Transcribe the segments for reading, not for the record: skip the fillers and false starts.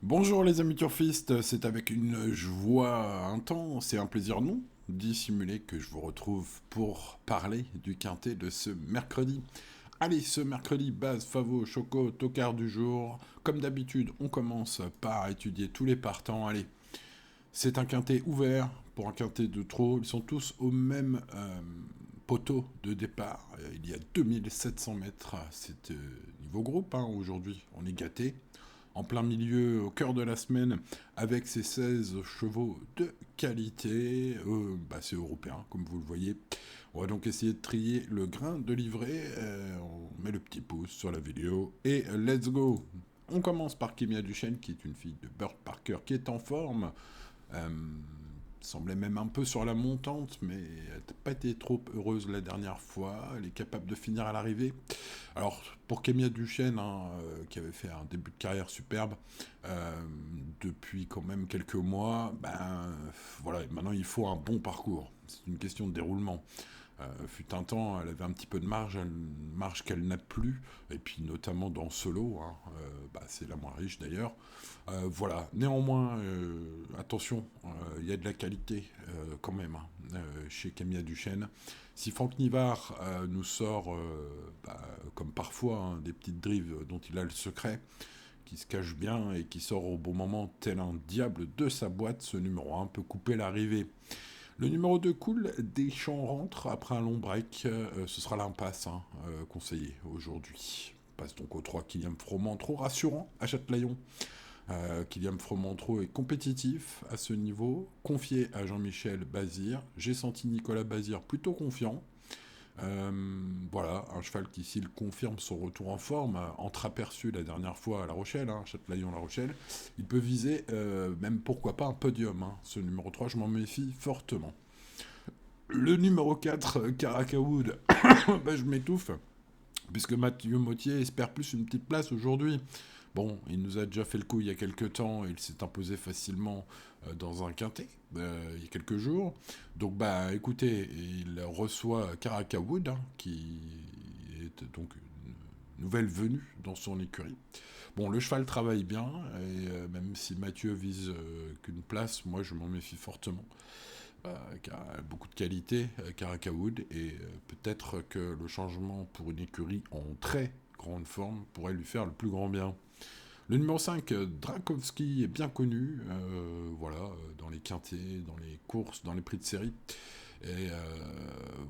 Bonjour les amis turfistes, c'est avec une joie intense et un plaisir non dissimulé que je vous retrouve pour parler du quintet de ce mercredi. Allez, ce mercredi, base, favo, choco, tocard du jour. Comme d'habitude, on commence par étudier tous les partants. Allez, c'est un quintet ouvert pour un quintet de trop. Ils sont tous au même poteau de départ. Il y a 2700 mètres. C'est niveau groupe hein, aujourd'hui. On est gâté en plein milieu, au cœur de la semaine, avec ses 16 chevaux de qualité. C'est européen, comme vous le voyez. On va donc essayer de trier le grain de livret. On met le petit pouce sur la vidéo et let's go. On commence par Kimia Duchesne, qui est une fille de Burt Parker, qui est en forme. Euh, Semblait même un peu sur la montante, mais elle n'a pas été trop heureuse la dernière fois. Elle est capable de finir à l'arrivée. Alors, pour Kémia Duchesne, hein, qui avait fait un début de carrière superbe, euh, depuis quand même quelques mois, voilà, maintenant il faut un bon parcours. C'est une question de déroulement. Fut un temps, elle avait un petit peu de marge, une marge qu'elle n'a plus, et puis notamment dans Solo, hein, c'est la moins riche d'ailleurs. Voilà, néanmoins, attention, il y a de la qualité quand même chez Camilla Duchesne. Si Franck Nivard nous sort, comme parfois, hein, des petites drives dont il a le secret, qui se cache bien et qui sort au bon moment tel un diable de sa boîte, ce numéro 1 peut couper l'arrivée. Le numéro 2 coule, Deschamps rentre après un long break. Ce sera l'impasse conseillé aujourd'hui. Passe donc au 3 Kylian Froment, trop rassurant à Châtelaillon. Kylian Froment-Trop est compétitif à ce niveau, confié à Jean-Michel Bazir. J'ai senti Nicolas Bazir plutôt confiant. Voilà, un cheval qui, s'il confirme son retour en forme, entreaperçu la dernière fois à La Rochelle, hein, Châtelaillon-La Rochelle, il peut viser même pourquoi pas un podium. Hein. Ce numéro 3, je m'en méfie fortement. Le numéro 4, Caracawood, je m'étouffe, puisque Mathieu Mottier espère plus une petite place aujourd'hui. Bon, il nous a déjà fait le coup il y a quelques temps, il s'est imposé facilement dans un quintet il y a quelques jours. Donc écoutez, il reçoit Caracawood, hein, qui est donc une nouvelle venue dans son écurie. Bon, le cheval travaille bien, et même si Mathieu vise qu'une place, moi je m'en méfie fortement. Qui a beaucoup de qualité, Caracawood, et peut-être que le changement pour une écurie en très grande forme pourrait lui faire le plus grand bien. Le numéro 5, Drakowski, est bien connu, dans les quintés, dans les courses, dans les prix de série. Et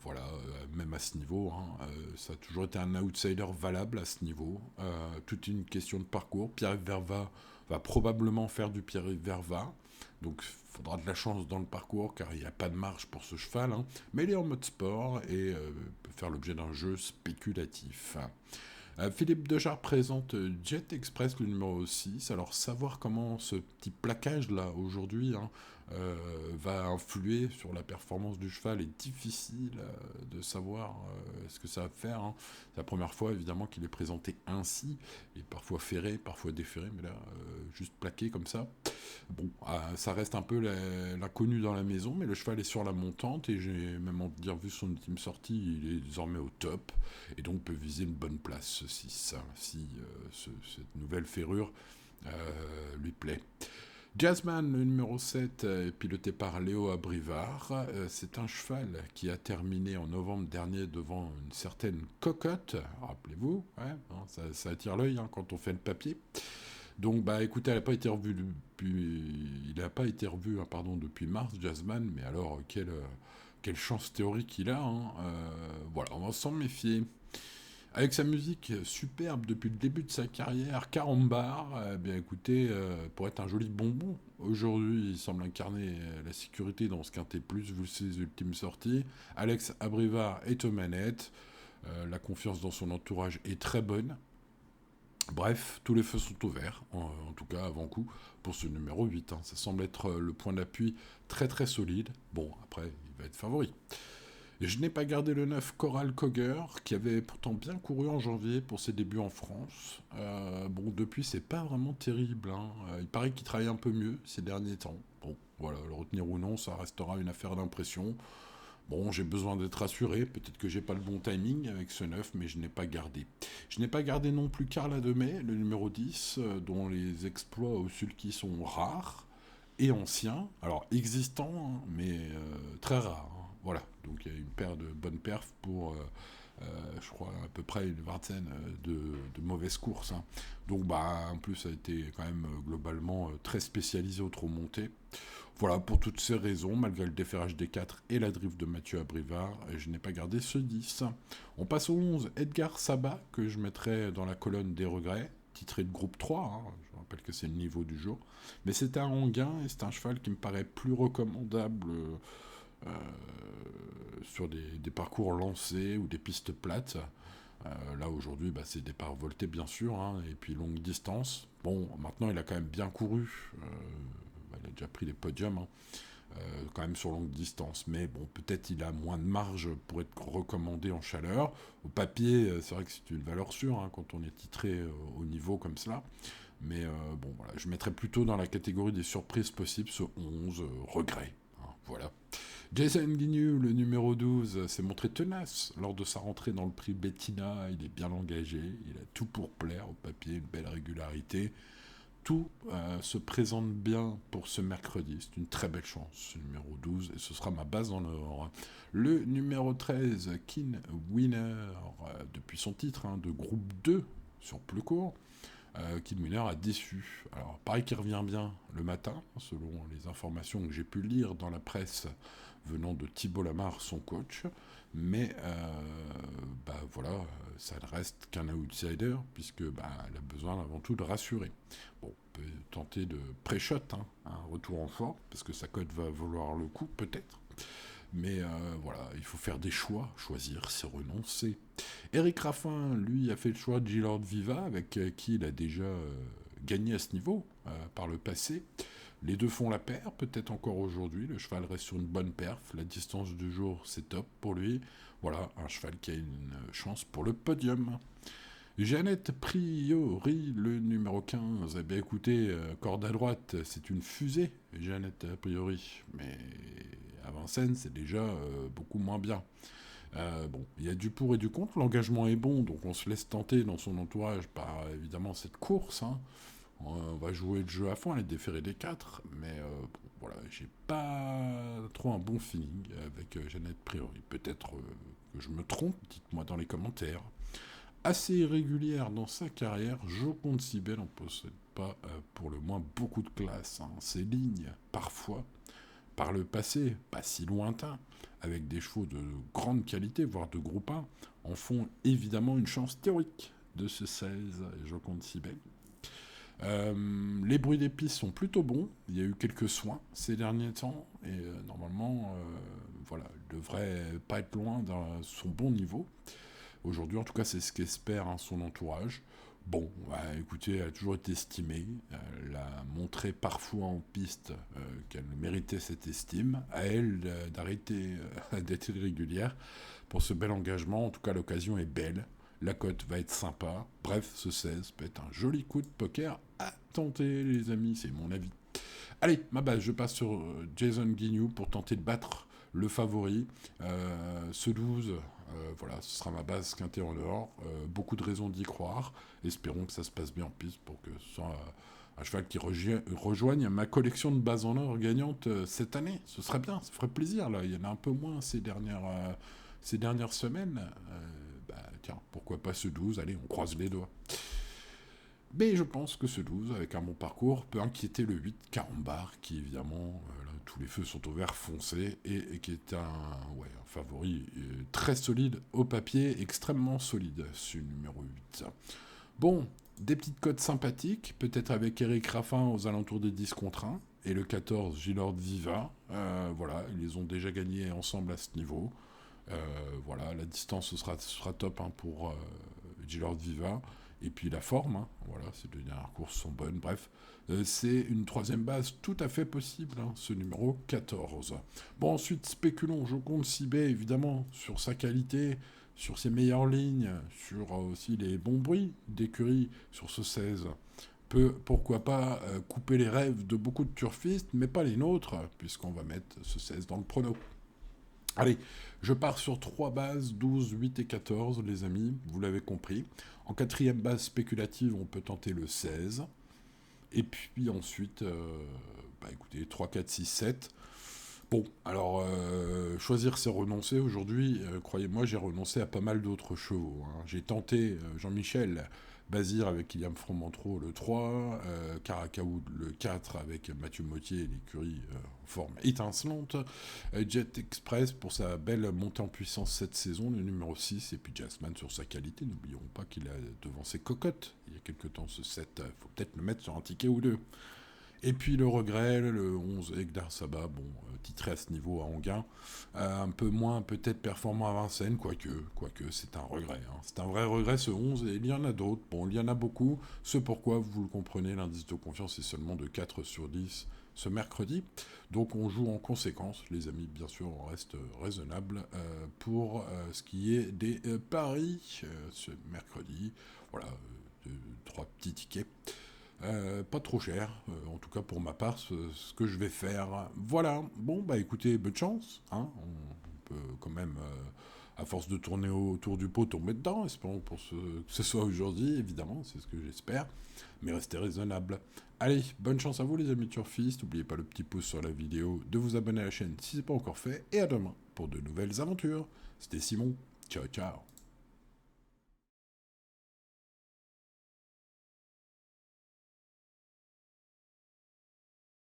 voilà, même à ce niveau, hein, ça a toujours été un outsider valable à ce niveau. Toute une question de parcours. Pierre-Yves Verva va probablement faire du Pierre-Yves Verva. Donc il faudra de la chance dans le parcours car il n'y a pas de marge pour ce cheval. Hein. Mais il est en mode sport et peut faire l'objet d'un jeu spéculatif. Philippe Dejarre présente Jet Express, le numéro 6. Alors, savoir comment ce petit plaquage-là, aujourd'hui, hein, va influer sur la performance du cheval est difficile de savoir ce que ça va faire. Hein. C'est la première fois, évidemment, qu'il est présenté ainsi. Il est parfois ferré, parfois déferré, mais là, juste plaqué comme ça. Bon, ça reste un peu l'inconnu dans la maison, mais le cheval est sur la montante et j'ai même envie de dire, vu son ultime sortie, il est désormais au top et donc peut viser une bonne place, ce 6, hein, si cette nouvelle ferrure lui plaît. Jazzman, le numéro 7, piloté par Léo Abrivard, c'est un cheval qui a terminé en novembre dernier devant une certaine cocotte, rappelez-vous, ouais, hein, ça attire l'œil hein, quand on fait le papier. Donc, écoutez, elle n'a pas été revue depuis, il n'a pas été revu, hein, pardon, depuis mars, Jazzman, mais alors, quelle chance théorique il a, hein, voilà, on va s'en méfier. Avec sa musique superbe depuis le début de sa carrière, Carambar, bien écoutez, pour être un joli bonbon, aujourd'hui il semble incarner la sécurité dans ce quintet plus vu ses ultimes sorties. Alex Abrivard est aux manettes, la confiance dans son entourage est très bonne. Bref, tous les feux sont ouverts, en tout cas avant coup, pour ce numéro 8. Hein. Ça semble être le point d'appui très très solide. Bon, après, il va être favori. Et je n'ai pas gardé le 9 Coral Cogger, qui avait pourtant bien couru en janvier pour ses débuts en France. Bon, depuis, c'est pas vraiment terrible. Hein. Il paraît qu'il travaille un peu mieux ces derniers temps. Bon, voilà, le retenir ou non, ça restera une affaire d'impression. Bon, j'ai besoin d'être rassuré, peut-être que j'ai pas le bon timing avec ce 9, mais je n'ai pas gardé. Je n'ai pas gardé non plus Carla Demey, le numéro 10, dont les exploits au sulky sont rares et anciens, alors existants, hein, mais très rares, hein. Voilà, donc il y a une paire de bonnes perfs pour, je crois, à peu près une vingtaine de mauvaises courses, hein. Donc, bah, en plus, ça a été quand même globalement très spécialisé au trot monté. Voilà, pour toutes ces raisons, malgré le déferrage des 4 et la drift de Mathieu Abrivard, je n'ai pas gardé ce 10. On passe au 11, Edgar Sabat, que je mettrai dans la colonne des regrets, titré de groupe 3, hein, je rappelle que c'est le niveau du jour. Mais c'est un Anguin et c'est un cheval qui me paraît plus recommandable euh, sur des parcours lancés ou des pistes plates. Là aujourd'hui, bah, c'est départ volté bien sûr, hein, et puis longue distance. Bon, maintenant il a quand même bien couru. Il a déjà pris les podiums, hein, quand même sur longue distance. Mais bon, peut-être il a moins de marge pour être recommandé en chaleur. Au papier, c'est vrai que c'est une valeur sûre, hein, quand on est titré au niveau comme cela. Mais bon, voilà, je mettrais plutôt dans la catégorie des surprises possibles ce 11, regret, hein, voilà. Jason Guignou, le numéro 12, s'est montré tenace lors de sa rentrée dans le prix Bettina. Il est bien engagé, il a tout pour plaire au papier, une belle régularité. Tout se présente bien pour ce mercredi. C'est une très belle chance, ce numéro 12, et ce sera ma base en or. Le numéro 13, Keen Winner, depuis son titre, hein, de groupe 2 sur plus court, Keen Winner a déçu. Alors, pareil qu'il revient bien le matin, selon les informations que j'ai pu lire dans la presse venant de Thibault Lamarre, son coach. Mais bah voilà, ça ne reste qu'un outsider, puisque bah, elle a besoin avant tout de rassurer. Bon, on peut tenter de pré-shot, hein, un retour en forme, parce que sa cote va valoir le coup, peut-être. Mais voilà, il faut faire des choix. Choisir, c'est renoncer. Eric Raffin, lui, a fait le choix de Gilord Viva, avec qui il a déjà gagné à ce niveau par le passé. Les deux font la paire, peut-être encore aujourd'hui. Le cheval reste sur une bonne perf. La distance du jour, c'est top pour lui. Voilà, un cheval qui a une chance pour le podium. Jeannette Priori, le numéro 15. Eh bien écoutez, corde à droite, c'est une fusée, Jeannette Priori. Mais à Vincennes, c'est déjà beaucoup moins bien. Bon, il y a du pour et du contre. L'engagement est bon, donc on se laisse tenter dans son entourage par évidemment cette course, hein. On va jouer le jeu à fond, aller déférer des 4, mais bon, voilà, j'ai pas trop un bon feeling avec Jeannette Priori. Peut-être que je me trompe, dites-moi dans les commentaires. Assez irrégulière dans sa carrière, Joconde Sibel n'en possède pas pour le moins beaucoup de classe, hein. Ses lignes, parfois, par le passé, pas si lointain, avec des chevaux de grande qualité, voire de groupe 1, en font évidemment une chance théorique de ce 16 Joconde Sibel. Les bruits d'épices sont plutôt bons. Il y a eu quelques soins ces derniers temps et normalement, voilà, il devrait pas être loin dans son bon niveau. Aujourd'hui, en tout cas, c'est ce qu'espère, hein, son entourage. Bon, bah, écoutez, elle a toujours été estimée. Elle a montré parfois en piste qu'elle méritait cette estime. À elle d'arrêter d'être irrégulière pour ce bel engagement. En tout cas, l'occasion est belle. La cote va être sympa. Bref, ce 16 peut être un joli coup de poker à tenter, les amis. C'est mon avis. Allez, ma base, je passe sur Jason Guignou pour tenter de battre le favori. Ce 12, voilà, ce sera ma base quintée en or. Beaucoup de raisons d'y croire. Espérons que ça se passe bien en piste pour que ce soit un cheval qui rejoigne ma collection de bases en or gagnantes cette année. Ce serait bien, ça ferait plaisir. Là. Il y en a un peu moins ces dernières semaines. Bah, tiens, pourquoi pas ce 12. Allez, on croise les doigts. Mais je pense que ce 12, avec un bon parcours, peut inquiéter le 8, Carambar, qui évidemment, là, tous les feux sont au vert foncé, et qui est un favori très solide au papier, extrêmement solide, ce numéro 8. Bon, des petites cotes sympathiques, peut-être avec Eric Raffin aux alentours des 10 contre 1, et le 14, Gilord Viva. Voilà, ils les ont déjà gagnés ensemble à ce niveau. Voilà, la distance ce sera top, hein, pour Gilord Viva. Et puis la forme, hein, voilà, ces deux dernières courses sont bonnes. Bref, c'est une troisième base tout à fait possible, hein, ce numéro 14. Bon, ensuite, spéculons. Je compte Sibé, évidemment, sur sa qualité, sur ses meilleures lignes, sur aussi les bons bruits d'écurie sur ce 16. Peut, pourquoi pas, couper les rêves de beaucoup de turfistes, mais pas les nôtres, puisqu'on va mettre ce 16 dans le prono. Allez, je pars sur 3 bases, 12, 8 et 14, les amis, vous l'avez compris. En quatrième base spéculative, on peut tenter le 16. Et puis ensuite, bah écoutez, 3, 4, 6, 7. Bon, alors, choisir c'est renoncer. Aujourd'hui, croyez-moi, j'ai renoncé à pas mal d'autres chevaux, hein. J'ai tenté Jean-Michel Bazir avec Kylian Fromentro le 3, Caracao le 4 avec Mathieu Mottier et l'écurie en forme étincelante, Jet Express pour sa belle montée en puissance cette saison, le numéro 6, et puis Jasmine sur sa qualité. N'oublions pas qu'il a devancé Cocotte il y a quelques temps ce 7. Faut peut-être le mettre sur un ticket ou deux. Et puis le regret, le 11, Egdar Saba, bon, titré à ce niveau à Anguin, un peu moins peut-être performant à Vincennes, quoique c'est un regret, hein. C'est un vrai regret ce 11, et il y en a d'autres, bon, il y en a beaucoup, ce pourquoi, vous le comprenez, l'indice de confiance est seulement de 4 sur 10 ce mercredi, donc on joue en conséquence, les amis, bien sûr, on reste raisonnable pour ce qui est des paris ce mercredi, voilà, 3 petits tickets. Pas trop cher, en tout cas pour ma part, ce que je vais faire. Voilà, bon, bah écoutez, bonne chance, hein. On peut quand même, à force de tourner autour du pot, tomber dedans, espérons pour que ce soit aujourd'hui, évidemment, c'est ce que j'espère, mais restez raisonnable. Allez, bonne chance à vous les amis turfistes, n'oubliez pas le petit pouce sur la vidéo, de vous abonner à la chaîne si ce n'est pas encore fait, et à demain pour de nouvelles aventures. C'était Simon, ciao ciao.